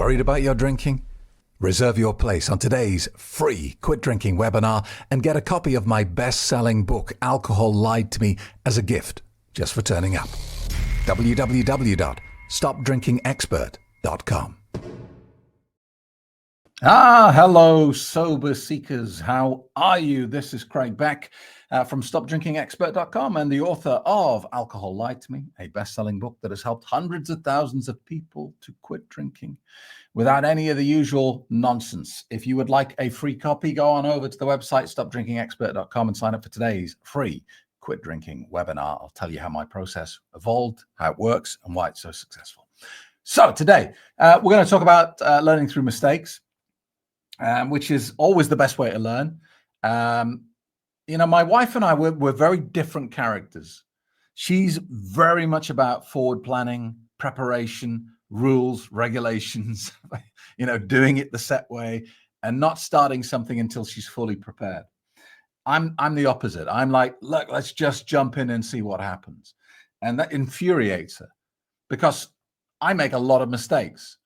Worried about your drinking? Reserve your place on today's free Quit Drinking webinar and get a copy of my best-selling book, Alcohol Lied to Me, as a gift just for turning up. www.stopdrinkingexpert.com. Hello, sober seekers. How are you? This is Craig Beck from stopdrinkingexpert.com and the author of Alcohol Lied to Me, a best-selling book that has helped hundreds of thousands of people to quit drinking without any of the usual nonsense. If you would like a free copy, go on over to the website stopdrinkingexpert.com and sign up for today's free Quit Drinking webinar. I'll tell you how my process evolved, how it works, and why it's so successful. So today, we're going to talk about learning through mistakes. Which is always the best way to learn. My wife and I, we're very different characters. She's very much about forward planning, preparation, rules, regulations, doing it the set way and not starting something until she's fully prepared. I'm the opposite. I'm like, look, let's just jump in and see what happens. And that infuriates her because I make a lot of mistakes.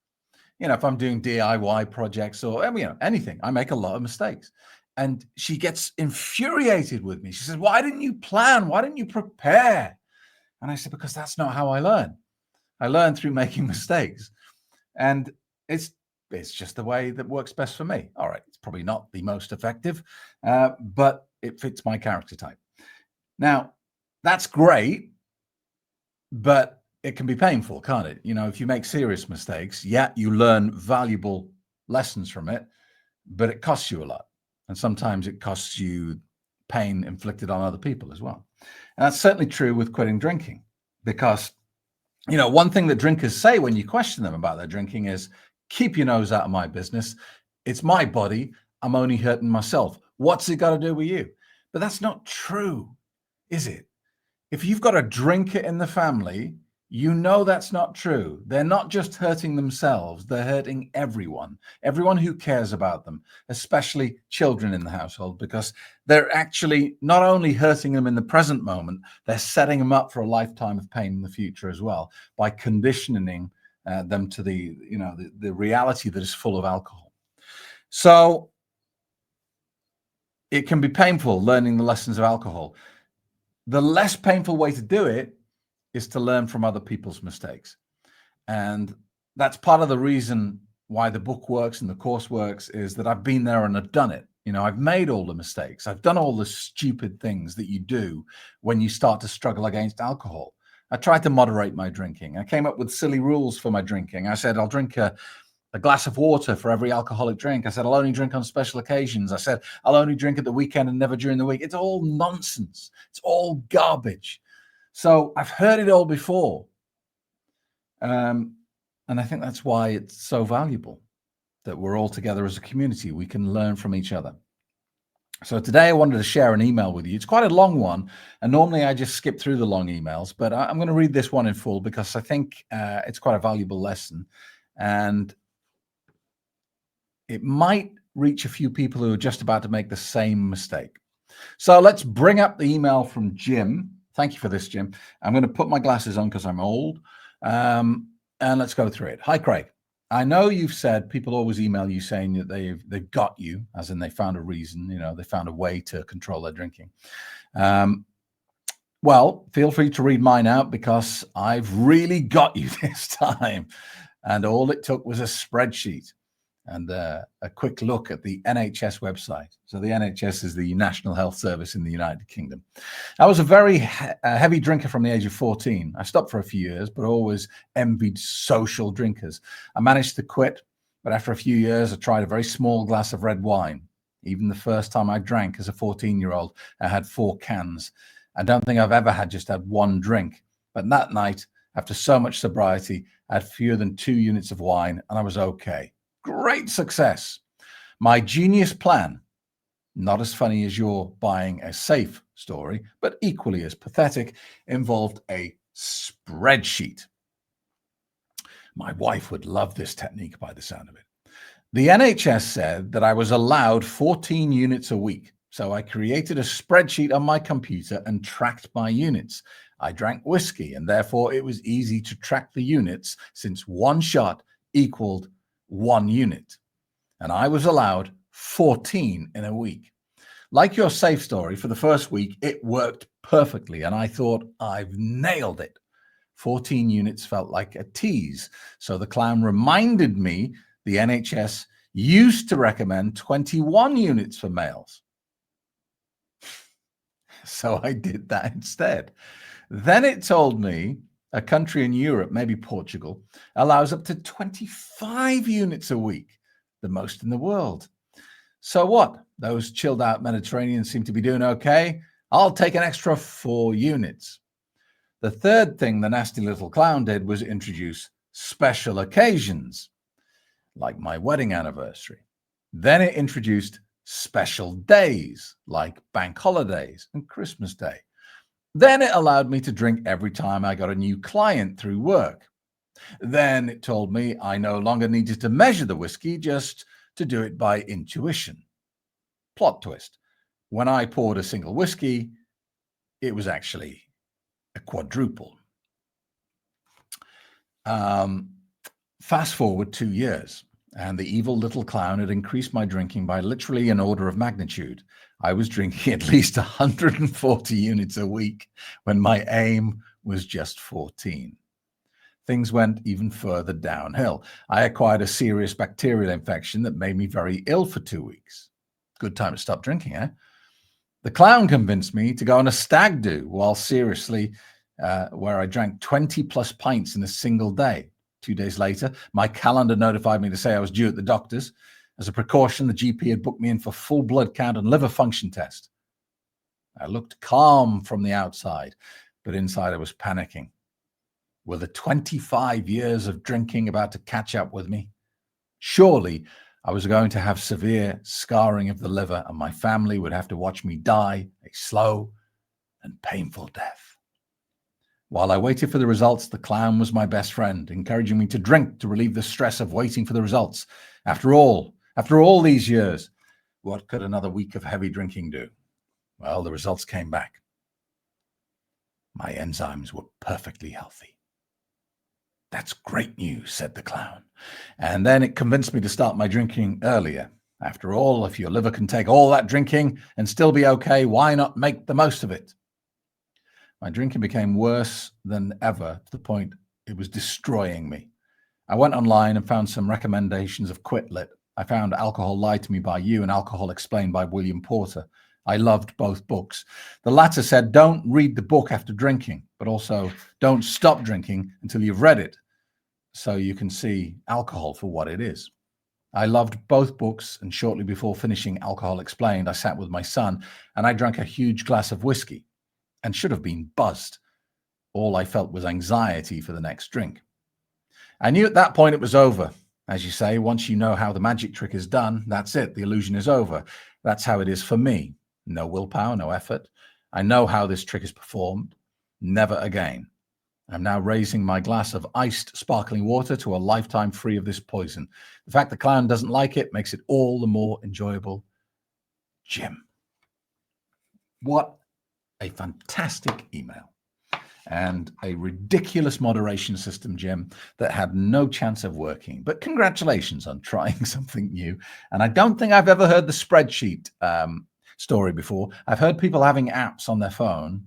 If I'm doing DIY projects or anything, I make a lot of mistakes. And she gets infuriated with me. She says, why didn't you plan? Why didn't you prepare? And I said, because that's not how I learn. I learn through making mistakes. And it's just the way that works best for me. All right, it's probably not the most effective, but it fits my character type. Now, that's great, but it can be painful, can't it? If you make serious mistakes, you learn valuable lessons from it, but it costs you a lot. And sometimes it costs you pain inflicted on other people as well. And that's certainly true with quitting drinking because, one thing that drinkers say when you question them about their drinking is, keep your nose out of my business. It's my body. I'm only hurting myself. What's it got to do with you? But that's not true, is it? If you've got a drinker in the family, that's not true. They're not just hurting themselves. They're hurting everyone who cares about them, especially children in the household, because they're actually not only hurting them in the present moment, they're setting them up for a lifetime of pain in the future as well by conditioning them to the reality that is full of alcohol. So it can be painful learning the lessons of alcohol. The less painful way to do it is to learn from other people's mistakes. And that's part of the reason why the book works and the course works, is that I've been there and I've done it. I've made all the mistakes. I've done all the stupid things that you do when you start to struggle against alcohol. I tried to moderate my drinking. I came up with silly rules for my drinking. I said, I'll drink a glass of water for every alcoholic drink. I said, I'll only drink on special occasions. I said, I'll only drink at the weekend and never during the week. It's all nonsense. It's all garbage. So I've heard it all before. And I think that's why it's so valuable that we're all together as a community. We can learn from each other. So today I wanted to share an email with you. It's quite a long one. And normally I just skip through the long emails, but I'm going to read this one in full because I think it's quite a valuable lesson. And it might reach a few people who are just about to make the same mistake. So let's bring up the email from Jim. Thank you for this, Jim. I'm going to put my glasses on because I'm old. And let's go through it. Hi, Craig. I know you've said people always email you saying that they've got you, as in they found a reason, they found a way to control their drinking. Well, feel free to read mine out because I've really got you this time. And all it took was a spreadsheet and a quick look at the NHS website. So the NHS is the National Health Service in the United Kingdom. I was a very heavy drinker from the age of 14. I stopped for a few years, but always envied social drinkers. I managed to quit, but after a few years, I tried a very small glass of red wine. Even the first time I drank as a 14-year-old, I had 4 cans. I don't think I've ever just had one drink. But that night, after so much sobriety, I had fewer than 2 units of wine, and I was okay. Great success. My genius plan, not as funny as your buying a safe story, but equally as pathetic, involved a spreadsheet. My wife would love this technique by the sound of it. The NHS said that I was allowed 14 units a week. So I created a spreadsheet on my computer and tracked my units. I drank whiskey and therefore it was easy to track the units since one shot equaled 1 unit, and I was allowed 14 in a week. Like your safe story, for the first week, it worked perfectly, and I thought, I've nailed it. 14 units felt like a tease. So the clown reminded me the NHS used to recommend 21 units for males. So I did that instead. Then it told me a country in Europe, maybe Portugal, allows up to 25 units a week, the most in the world. So what? Those chilled out Mediterraneans seem to be doing okay. I'll take an extra 4 units. The third thing the nasty little clown did was introduce special occasions, like my wedding anniversary. Then it introduced special days, like bank holidays and Christmas Day. Then it allowed me to drink every time I got a new client through work. Then it told me I no longer needed to measure the whiskey, just to do it by intuition. Plot twist. When I poured a single whiskey, it was actually a quadruple. Fast forward 2 years, and the evil little clown had increased my drinking by literally an order of magnitude. I was drinking at least 140 units a week when my aim was just 14. Things went even further downhill. I acquired a serious bacterial infection that made me very ill for 2 weeks. Good time to stop drinking, eh? The clown convinced me to go on a stag do, while seriously, where I drank 20 plus pints in a single day. 2 days later, my calendar notified me to say I was due at the doctor's. As a precaution, the GP had booked me in for full blood count and liver function test. I looked calm from the outside, but inside I was panicking. Were the 25 years of drinking about to catch up with me? Surely I was going to have severe scarring of the liver, and my family would have to watch me die a slow and painful death. While I waited for the results, the clown was my best friend, encouraging me to drink to relieve the stress of waiting for the results. After all these years, what could another week of heavy drinking do? Well, the results came back. My enzymes were perfectly healthy. That's great news, said the clown. And then it convinced me to start my drinking earlier. After all, if your liver can take all that drinking and still be okay, why not make the most of it? My drinking became worse than ever, to the point it was destroying me. I went online and found some recommendations of Quit Lit. I found Alcohol Lied to Me by You and Alcohol Explained by William Porter. I loved both books. The latter said, don't read the book after drinking, but also don't stop drinking until you've read it, so you can see alcohol for what it is. I loved both books, and shortly before finishing Alcohol Explained, I sat with my son and I drank a huge glass of whiskey and should have been buzzed. All I felt was anxiety for the next drink. I knew at that point it was over. As you say, once you know how the magic trick is done, that's it. The illusion is over. That's how it is for me. No willpower, no effort. I know how this trick is performed. Never again. I'm now raising my glass of iced sparkling water to a lifetime free of this poison. The fact the clown doesn't like it makes it all the more enjoyable. Jim. What a fantastic email. And a ridiculous moderation system, Jim, that had no chance of working. But congratulations on trying something new. And I don't think I've ever heard the spreadsheet story before. I've heard people having apps on their phone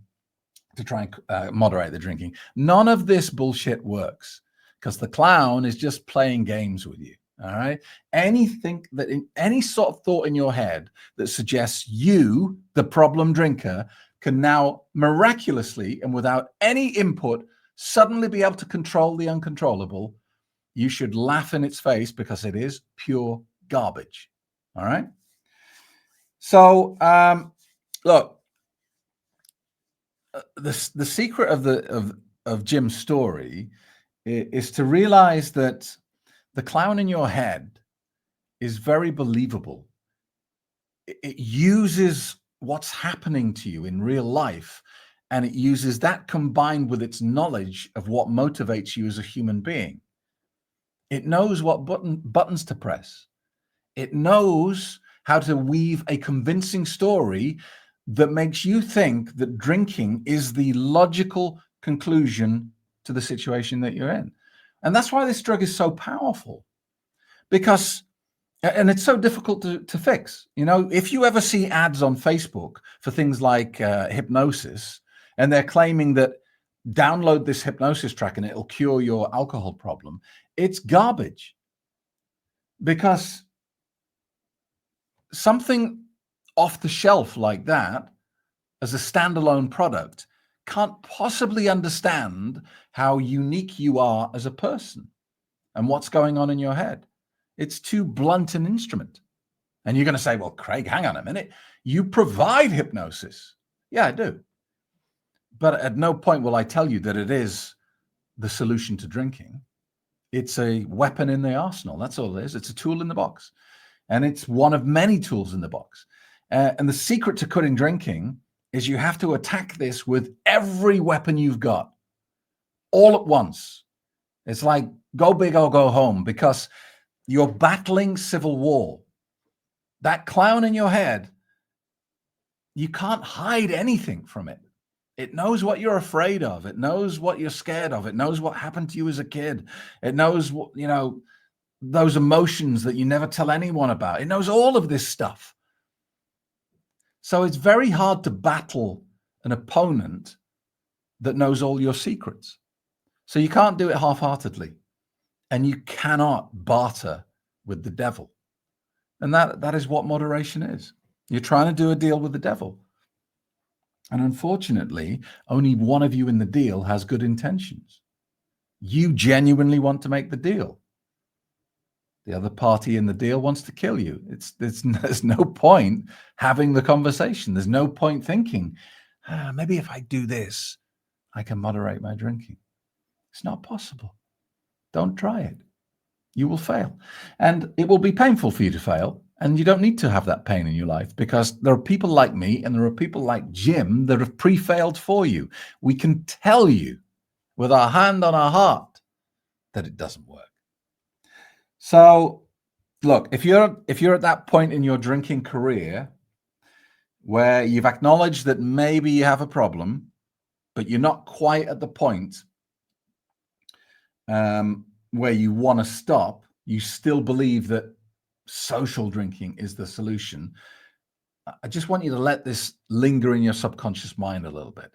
to try and moderate the drinking. None of this bullshit works because the clown is just playing games with you. All right. Anything that in any sort of thought in your head that suggests you, the problem drinker, can now miraculously and without any input suddenly be able to control the uncontrollable, you should laugh in its face because it is pure garbage. All right. So look, the secret of Jim's story is to realize that the clown in your head is very believable. It uses what's happening to you in real life, and it uses that combined with its knowledge of what motivates you as a human being. It knows what buttons to press. It knows how to weave a convincing story that makes you think that drinking is the logical conclusion to the situation that you're in. And that's why this drug is so powerful. because, and it's so difficult to fix. You know, if you ever see ads on Facebook for things like hypnosis, and they're claiming that download this hypnosis track and it'll cure your alcohol problem, it's garbage. Because something off the shelf like that, as a standalone product, can't possibly understand how unique you are as a person and what's going on in your head. It's too blunt an instrument. And you're going to say, well, Craig, hang on a minute. You provide hypnosis. Yeah, I do. But at no point will I tell you that it is the solution to drinking. It's a weapon in the arsenal. That's all it is. It's a tool in the box. And it's one of many tools in the box. And the secret to quitting drinking is you have to attack this with every weapon you've got all at once. It's like go big or go home, because you're battling civil war. That clown in your head, you can't hide anything from it. It knows what you're afraid of. It knows what you're scared of. It knows what happened to you as a kid. It knows what, you know, those emotions that you never tell anyone about. It knows all of this stuff. So it's very hard to battle an opponent that knows all your secrets. So you can't do it half-heartedly, and you cannot barter with the devil. And that is what moderation is. You're trying to do a deal with the devil. And unfortunately, only one of you in the deal has good intentions. You genuinely want to make the deal. The other party in the deal wants to kill you. There's no point having the conversation. There's no point thinking, maybe if I do this, I can moderate my drinking. It's not possible. Don't try it. You will fail. And it will be painful for you to fail. And you don't need to have that pain in your life, because there are people like me and there are people like Jim that have pre-failed for you. We can tell you with our hand on our heart that it doesn't work. So look, if you're at that point in your drinking career where you've acknowledged that maybe you have a problem, but you're not quite at the point where you want to stop, you still believe that social drinking is the solution, I just want you to let this linger in your subconscious mind a little bit.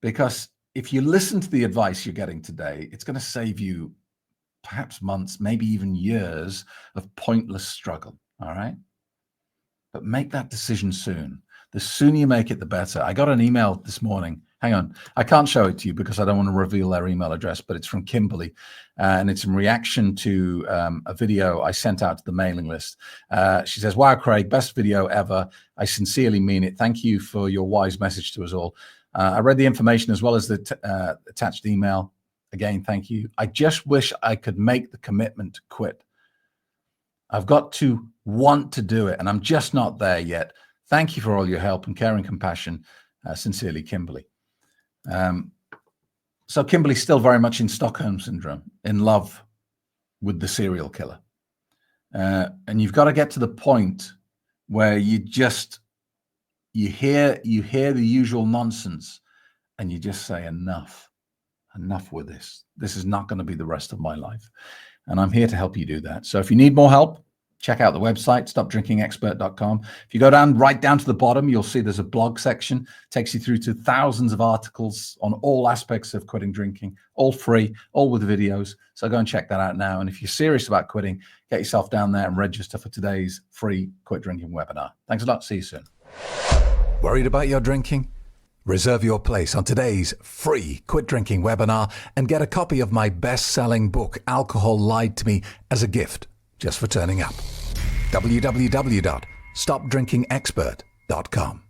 Because if you listen to the advice you're getting today, it's going to save you perhaps months, maybe even years of pointless struggle. All right. But make that decision soon. The sooner you make it, the better. I got an email this morning. Hang on. I can't show it to you because I don't want to reveal their email address, but it's from Kimberly. And it's in reaction to a video I sent out to the mailing list. She says, wow, Craig, best video ever. I sincerely mean it. Thank you for your wise message to us all. I read the information as well as the attached email. Again, thank you. I just wish I could make the commitment to quit. I've got to want to do it, and I'm just not there yet. Thank you for all your help and care and compassion. Sincerely, Kimberly. So Kimberly's still very much in Stockholm syndrome, in love with the serial killer. And you've got to get to the point where you hear the usual nonsense and you just say, enough with this. This is not going to be the rest of my life. And I'm here to help you do that. So if you need more help, check out the website, stopdrinkingexpert.com. If you go right down to the bottom, you'll see there's a blog section. It takes you through to thousands of articles on all aspects of quitting drinking, all free, all with videos. So go and check that out now. And if you're serious about quitting, get yourself down there and register for today's free quit drinking webinar. Thanks a lot. See you soon. Worried about your drinking? Reserve your place on today's free quit drinking webinar and get a copy of my best-selling book, Alcohol Lied to Me, as a gift just for turning up. www.stopdrinkingexpert.com